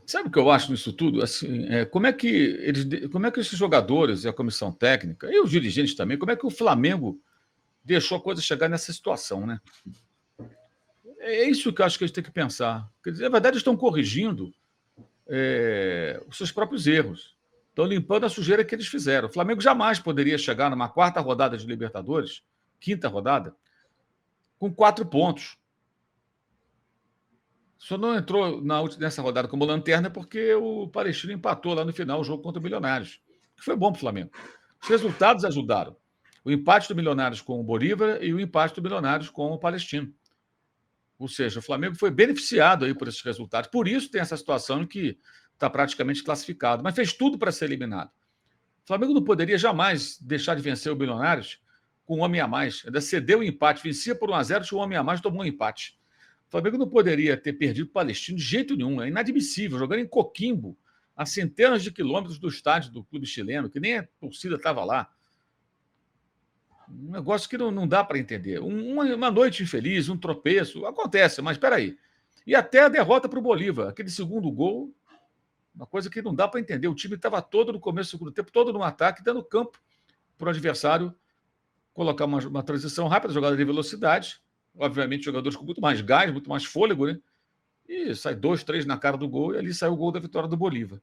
Sabe o que eu acho nisso tudo? Assim, como é que esses jogadores e a comissão técnica, e os dirigentes também, como é que o Flamengo deixou a coisa chegar nessa situação, né? É isso que eu acho que a gente tem que pensar. Quer dizer, na verdade, estão corrigindo os seus próprios erros. Estão limpando a sujeira que eles fizeram. O Flamengo jamais poderia chegar numa quarta rodada de Libertadores, quinta rodada, com 4 pontos. Só não entrou nessa rodada como lanterna porque o Palestino empatou lá no final o jogo contra o Milionários, que foi bom para o Flamengo. Os resultados ajudaram. O empate do Milionários com o Bolívar e o empate do Milionários com o Palestino. Ou seja, o Flamengo foi beneficiado aí por esses resultados. Por isso tem essa situação em que está praticamente classificado. Mas fez tudo para ser eliminado. O Flamengo não poderia jamais deixar de vencer o Milionários com um homem a mais. Ainda cedeu o empate, vencia por 1-0, tinha um homem a mais, tomou um empate. O Flamengo não poderia ter perdido o Palestino de jeito nenhum. É inadmissível, jogando em Coquimbo, a centenas de quilômetros do estádio do clube chileno, que nem a torcida estava lá. Um negócio que não dá para entender. Uma noite infeliz, um tropeço, acontece, mas espera aí. E até a derrota para o Bolívar, aquele segundo gol, uma coisa que não dá para entender. O time estava todo no começo do segundo tempo, todo no ataque, dando campo para o adversário colocar uma transição rápida, jogada de velocidade. Obviamente, jogadores com muito mais gás, muito mais fôlego, né? E sai 2, 3 na cara do gol, e ali sai o gol da vitória do Bolívar.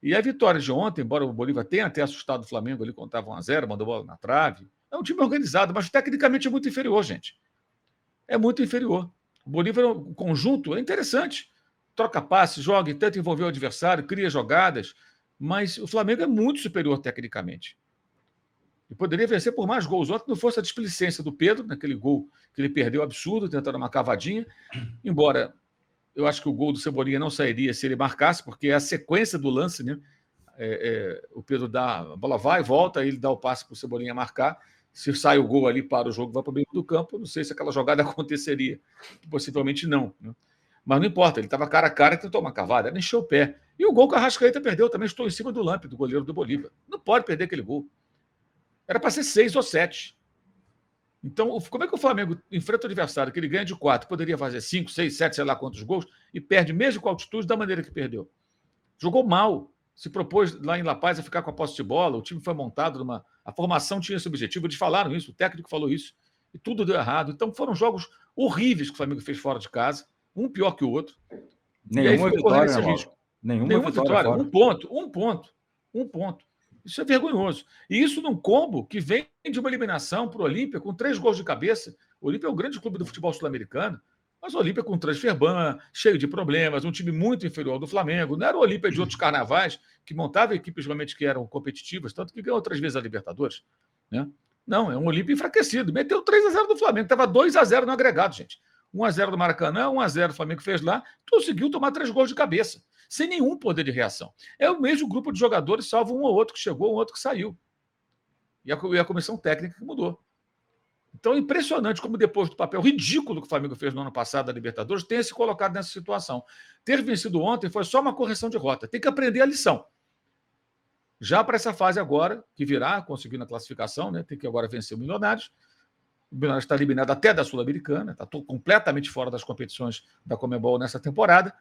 E a vitória de ontem, embora o Bolívar tenha até assustado o Flamengo ali quando estava 1-0, mandou bola na trave, é um time organizado, mas tecnicamente é muito inferior, gente. É muito inferior. O Bolívar, o conjunto, é interessante. Troca passe, joga, tenta envolver o adversário, cria jogadas, mas o Flamengo é muito superior tecnicamente. E poderia vencer por mais gols. Ontem não fosse a displicência do Pedro, naquele gol que ele perdeu absurdo, tentando uma cavadinha, embora eu acho que o gol do Cebolinha não sairia se ele marcasse, porque é a sequência do lance, né? O Pedro dá, a bola vai, volta, ele dá o passe para o Cebolinha marcar. Se sai o gol ali para o jogo, vai para o meio do campo, não sei se aquela jogada aconteceria. Possivelmente não. Né? Mas não importa, ele estava cara a cara e tentou uma cavada, ele encheu o pé. E o gol que a Arrascaeta perdeu também, estou em cima do Lampe, do goleiro do Bolívar. Não pode perder aquele gol. Era para ser 6 ou 7. Então, como é que o Flamengo enfrenta o adversário que ele ganha de 4, poderia fazer 5, 6, 7, sei lá quantos gols, e perde mesmo com a altitude da maneira que perdeu? Jogou mal. Se propôs lá em La Paz a ficar com a posse de bola, o time foi montado numa. A formação tinha esse objetivo, eles falaram isso, o técnico falou isso, e tudo deu errado. Então foram jogos horríveis que o Flamengo fez fora de casa, um pior que o outro. Nenhuma vitória, esse risco. Nenhuma vitória. Um ponto. Isso é vergonhoso. E isso num combo que vem de uma eliminação para o Olímpia com 3 gols de cabeça. O Olímpia é um grande clube do futebol sul-americano. Mas o Olímpia com transfer ban, cheio de problemas, um time muito inferior ao do Flamengo. Não era o Olímpia de outros carnavais, que montava equipes realmente que eram competitivas, tanto que ganhou 3 vezes a Libertadores. Né? Não, é um Olímpia enfraquecido. Meteu 3-0 do Flamengo, estava 2-0 no agregado, gente. 1-0 do Maracanã, 1-0 o Flamengo fez lá, conseguiu tomar 3 gols de cabeça, sem nenhum poder de reação. É o mesmo grupo de jogadores, salvo um ou outro que chegou, um outro que saiu. E a comissão técnica que mudou. Então é impressionante como depois do papel ridículo que o Flamengo fez no ano passado da Libertadores, tenha se colocado nessa situação. Ter vencido ontem foi só uma correção de rota. Tem que aprender a lição. Já para essa fase agora, que virá, conseguindo a classificação, né? Tem que agora vencer o Milionários. O Milionários está eliminado até da Sul-Americana, está completamente fora das competições da Conmebol nessa temporada.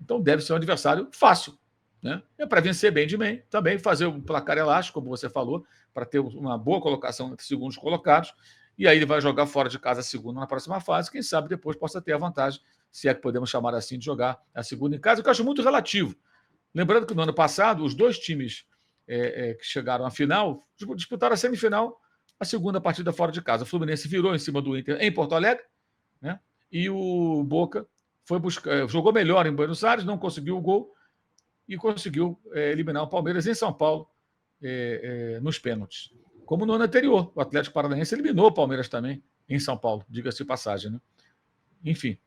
Então deve ser um adversário fácil. Né? É para vencer bem de bem, também fazer um placar elástico, como você falou, para ter uma boa colocação entre segundos colocados. E aí ele vai jogar fora de casa a segunda na próxima fase. Quem sabe depois possa ter a vantagem, se é que podemos chamar assim, de jogar a segunda em casa, que eu acho muito relativo. Lembrando que no ano passado, os 2 times que chegaram à final disputaram a semifinal, a segunda partida fora de casa. O Fluminense virou em cima do Inter em Porto Alegre, né? E o Boca foi jogou melhor em Buenos Aires, não conseguiu o gol e conseguiu eliminar o Palmeiras em São Paulo nos pênaltis. Como no ano anterior, o Atlético Paranaense eliminou o Palmeiras também em São Paulo, diga-se de passagem. Né? Enfim,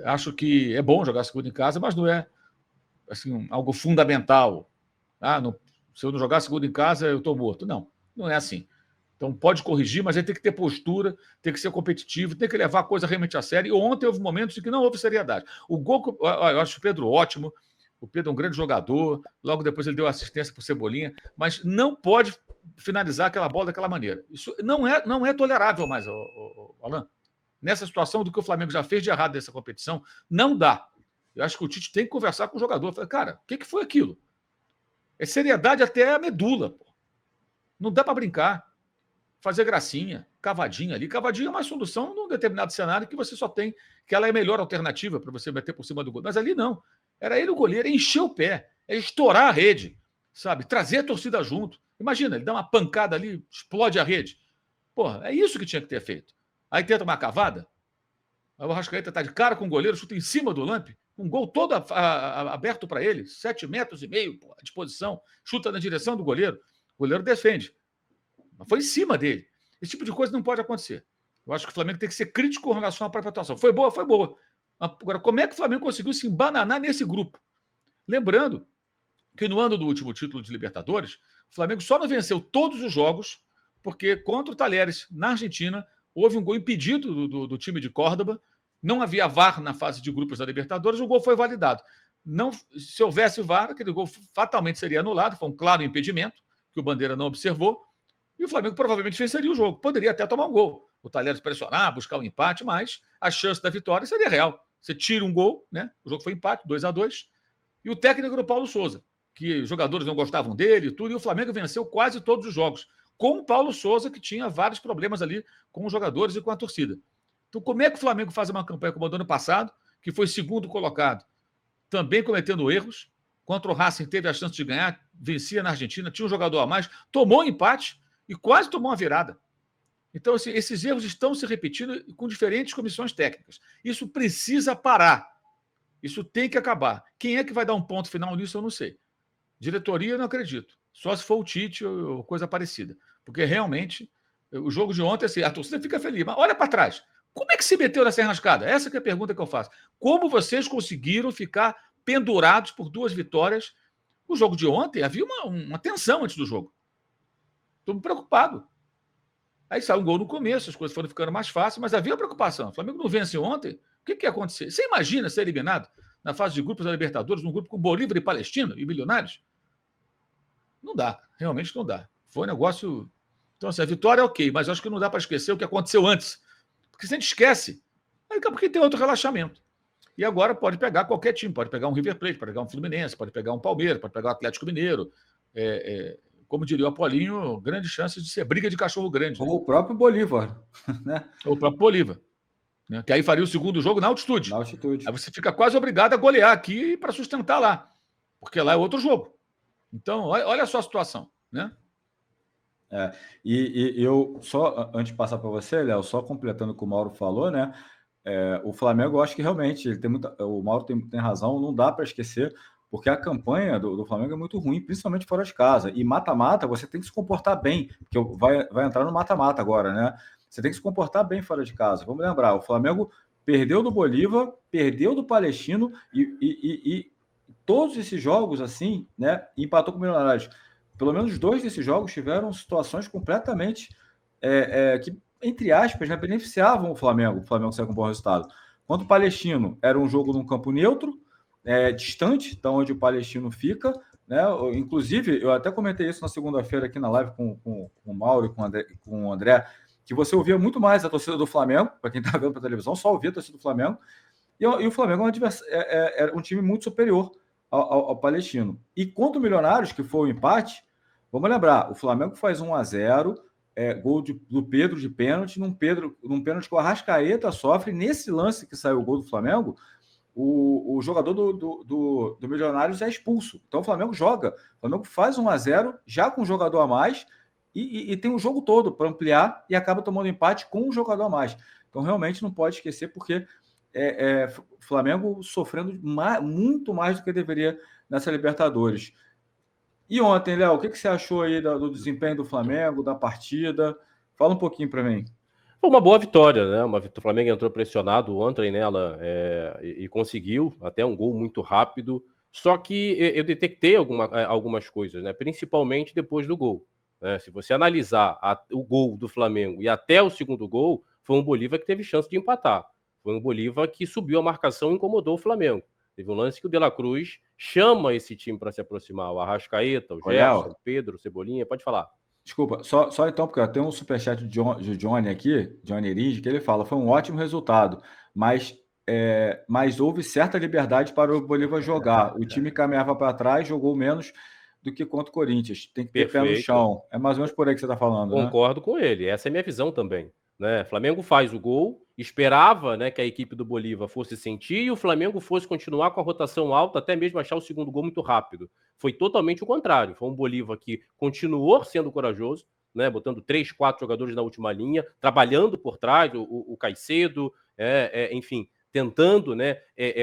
acho que é bom jogar segunda em casa, mas não é assim, algo fundamental. Se eu não jogar segunda em casa, eu estou morto. Não é assim. Então pode corrigir, mas aí tem que ter postura, tem que ser competitivo, tem que levar a coisa realmente a sério. E ontem houve momentos em que não houve seriedade. O gol, eu acho o Pedro ótimo, o Pedro é um grande jogador, logo depois ele deu assistência para o Cebolinha, mas não pode finalizar aquela bola daquela maneira. Isso não é tolerável mais, Alan. Nessa situação do que o Flamengo já fez de errado nessa competição, não dá. Eu acho que o Tite tem que conversar com o jogador. Falei, cara, o que foi aquilo? É seriedade até a medula. Pô. Não dá para brincar. Fazer gracinha, cavadinha ali. Cavadinha é uma solução num determinado cenário que você só tem, que ela é a melhor alternativa para você meter por cima do gol. Mas ali não. Era ele o goleiro, encher o pé, estourar a rede, sabe? Trazer a torcida junto. Imagina, ele dá uma pancada ali, explode a rede. Porra, é isso que tinha que ter feito. Aí tenta uma cavada, aí o Arrascaeta está de cara com o goleiro, chuta em cima do Lampe, um gol todo aberto para ele, 7,5 metros, pô, à disposição, chuta na direção do goleiro, o goleiro defende. Mas foi em cima dele. Esse tipo de coisa não pode acontecer. Eu acho que o Flamengo tem que ser crítico com relação à própria atuação. Foi boa, foi boa. Agora, como é que o Flamengo conseguiu se embananar nesse grupo? Lembrando que no ano do último título de Libertadores, o Flamengo só não venceu todos os jogos porque contra o Talheres, na Argentina, houve um gol impedido do time de Córdoba, não havia VAR na fase de grupos da Libertadores, o gol foi validado. Não, se houvesse VAR, aquele gol fatalmente seria anulado, foi um claro impedimento, que o Bandeira não observou, e o Flamengo provavelmente venceria o jogo. Poderia até tomar um gol. O Talheres pressionar, buscar um empate, mas a chance da vitória seria real. Você tira um gol, né? O jogo foi empate, 2-2, e o técnico era o Paulo Souza, que os jogadores não gostavam dele e tudo, e o Flamengo venceu quase todos os jogos, com o Paulo Souza, que tinha vários problemas ali com os jogadores e com a torcida. Então, como é que o Flamengo faz uma campanha como a do ano passado, que foi segundo colocado, também cometendo erros, contra o Racing teve a chance de ganhar, vencia na Argentina, tinha um jogador a mais, tomou um empate e quase tomou uma virada. Então, assim, esses erros estão se repetindo com diferentes comissões técnicas. Isso precisa parar. Isso tem que acabar. Quem é que vai dar um ponto final nisso, eu não sei. Diretoria, eu não acredito. Só se for o Tite ou coisa parecida. Porque realmente, o jogo de ontem, assim, a torcida fica feliz. Mas olha para trás. Como é que se meteu nessa enrascada? Essa que é a pergunta que eu faço. Como vocês conseguiram ficar pendurados por 2 vitórias? O jogo de ontem, havia uma tensão antes do jogo. Estou preocupado. Aí saiu um gol no começo, as coisas foram ficando mais fáceis, mas havia preocupação. O Flamengo não vence ontem. O que ia acontecer? Você imagina ser eliminado na fase de grupos da Libertadores, num grupo com Bolívar e Palestino e Milionários? Não dá, realmente não dá. Foi um negócio... Então, assim, a vitória é ok, mas eu acho que não dá para esquecer o que aconteceu antes. Porque se a gente esquece, aí daqui a pouco tem outro relaxamento. E agora pode pegar qualquer time, pode pegar um River Plate, pode pegar um Fluminense, pode pegar um Palmeiras, pode pegar o Atlético Mineiro. Como diria o Apolinho, grande chance de ser briga de cachorro grande. Ou o próprio Bolívar. Né? Ou o próprio Bolívar. Né? Que aí faria o segundo jogo na altitude. Na altitude. Aí você fica quase obrigado a golear aqui para sustentar lá. Porque lá é outro jogo. Então, olha só a situação, né? E eu, só antes de passar para você, Léo, só completando o que o Mauro falou, né? O Flamengo, eu acho que realmente ele tem o Mauro tem razão, não dá para esquecer, porque a campanha do Flamengo é muito ruim, principalmente fora de casa. E mata-mata, você tem que se comportar bem, porque vai entrar no mata-mata agora, né? Você tem que se comportar bem fora de casa. Vamos lembrar, o Flamengo perdeu do Bolívar, perdeu do Palestino e todos esses jogos, assim, né? Empatou com o Milionários. Pelo menos 2 desses jogos tiveram situações completamente que, entre aspas, né, beneficiavam o Flamengo saiu com um bom resultado. Quanto o Palestino, era um jogo num campo neutro, distante de onde o Palestino fica, né? Inclusive, eu até comentei isso na segunda-feira aqui na live com o Mauro e com o André, que você ouvia muito mais a torcida do Flamengo, para quem está vendo pela televisão, só ouvia a torcida do Flamengo, e o Flamengo é um time muito superior ao Palestino. E contra o Milionários, que foi o empate, vamos lembrar, o Flamengo faz 1-0, gol do Pedro de pênalti, num pênalti que o Arrascaeta sofre. Nesse lance que saiu o gol do Flamengo, o jogador do Milionários é expulso. Então o Flamengo joga. O Flamengo faz 1-0, já com um jogador a mais, e tem o jogo todo para ampliar e acaba tomando empate com um jogador a mais. Então realmente não pode esquecer, porque o Flamengo sofrendo muito mais do que deveria nessa Libertadores. E ontem, Léo, o que você achou aí do desempenho do Flamengo, da partida? Fala um pouquinho para mim. Foi uma boa vitória, né? O Flamengo entrou pressionado ontem nela e conseguiu até um gol muito rápido. Só que eu detectei algumas coisas, né? Principalmente depois do gol. Né? Se você analisar o gol do Flamengo e até o segundo gol, foi um Bolívar que teve chance de empatar. Foi um Bolívar que subiu a marcação e incomodou o Flamengo. Teve um lance que o De La Cruz chama esse time para se aproximar. O Arrascaeta, o Gerson, o Pedro, o Cebolinha. Pode falar. Desculpa, só então, porque tem um superchat de Johnny aqui, Johnny Erige, que ele fala, foi um ótimo resultado, mas mas houve certa liberdade para o Bolívar jogar. O time caminhava para trás, jogou menos do que contra o Corinthians. Tem que ter pé no chão. É mais ou menos por aí que você está falando, Concordo com ele. Essa é a minha visão também. Né? Flamengo faz o gol, esperava, né, que a equipe do Bolívar fosse sentir e o Flamengo fosse continuar com a rotação alta, até mesmo achar o segundo gol muito rápido. Foi totalmente o contrário. Foi um Bolívar que continuou sendo corajoso, né, botando 3, 4 jogadores na última linha, trabalhando por trás, o Caicedo, enfim, tentando, né,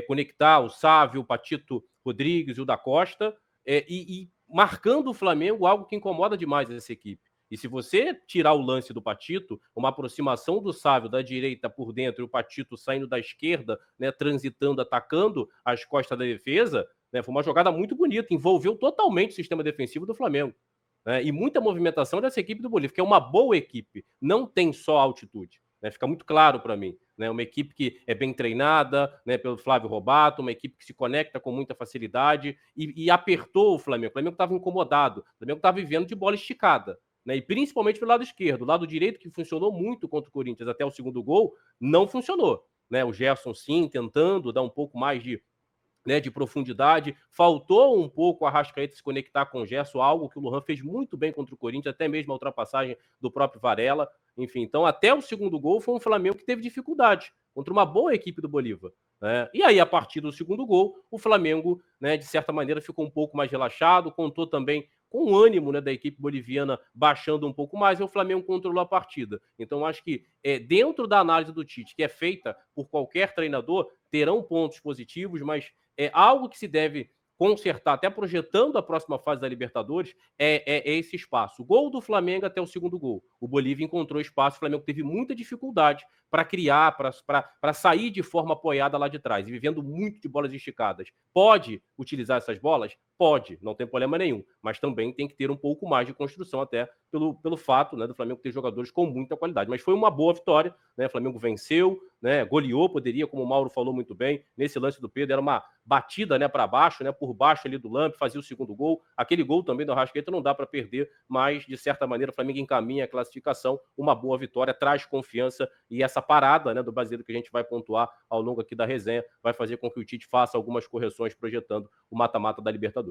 conectar o Sávio, o Patito Rodrigues e o da Costa, e marcando o Flamengo, algo que incomoda demais essa equipe. E se você tirar o lance do Patito, uma aproximação do Sávio da direita por dentro e o Patito saindo da esquerda, né, transitando, atacando as costas da defesa, né, foi uma jogada muito bonita, envolveu totalmente o sistema defensivo do Flamengo. Né, e muita movimentação dessa equipe do Bolívar, que é uma boa equipe, não tem só altitude. Né, fica muito claro para mim. Né, uma equipe que é bem treinada, né, pelo Flávio Robato, uma equipe que se conecta com muita facilidade e apertou o Flamengo. O Flamengo estava incomodado, o Flamengo estava vivendo de bola esticada. Né, e principalmente pelo lado esquerdo. O lado direito, que funcionou muito contra o Corinthians até o segundo gol, não funcionou. Né, o Gerson, sim, tentando dar um pouco mais de profundidade. Faltou um pouco a Arrascaeta se conectar com o Gerson, algo que o Lohan fez muito bem contra o Corinthians, até mesmo a ultrapassagem do próprio Varela. Enfim, então até o segundo gol foi um Flamengo que teve dificuldade contra uma boa equipe do Bolívar. Né? E aí, a partir do segundo gol, o Flamengo, né, de certa maneira, ficou um pouco mais relaxado, contou também com o ânimo, né, da equipe boliviana baixando um pouco mais, e o Flamengo controlou a partida. Então, acho que dentro da análise do Tite, que é feita por qualquer treinador, terão pontos positivos, mas é algo que se deve consertar, até projetando a próxima fase da Libertadores, é esse espaço. O gol do Flamengo até o segundo gol. O Bolívia encontrou espaço, o Flamengo teve muita dificuldade para criar, para sair de forma apoiada lá de trás, e vivendo muito de bolas esticadas. Pode utilizar essas bolas? Pode, não tem problema nenhum, mas também tem que ter um pouco mais de construção, até pelo fato, né, do Flamengo ter jogadores com muita qualidade. Mas foi uma boa vitória, né? O Flamengo venceu, né, goleou, poderia, como o Mauro falou muito bem, nesse lance do Pedro, era uma batida, né, para baixo, né, por baixo ali do Lampe, fazia o segundo gol. Aquele gol também do Arrascaeta não dá para perder, mas de certa maneira o Flamengo encaminha a classificação, uma boa vitória, traz confiança, e essa parada, né, do brasileiro que a gente vai pontuar ao longo aqui da resenha vai fazer com que o Tite faça algumas correções projetando o mata-mata da Libertadores.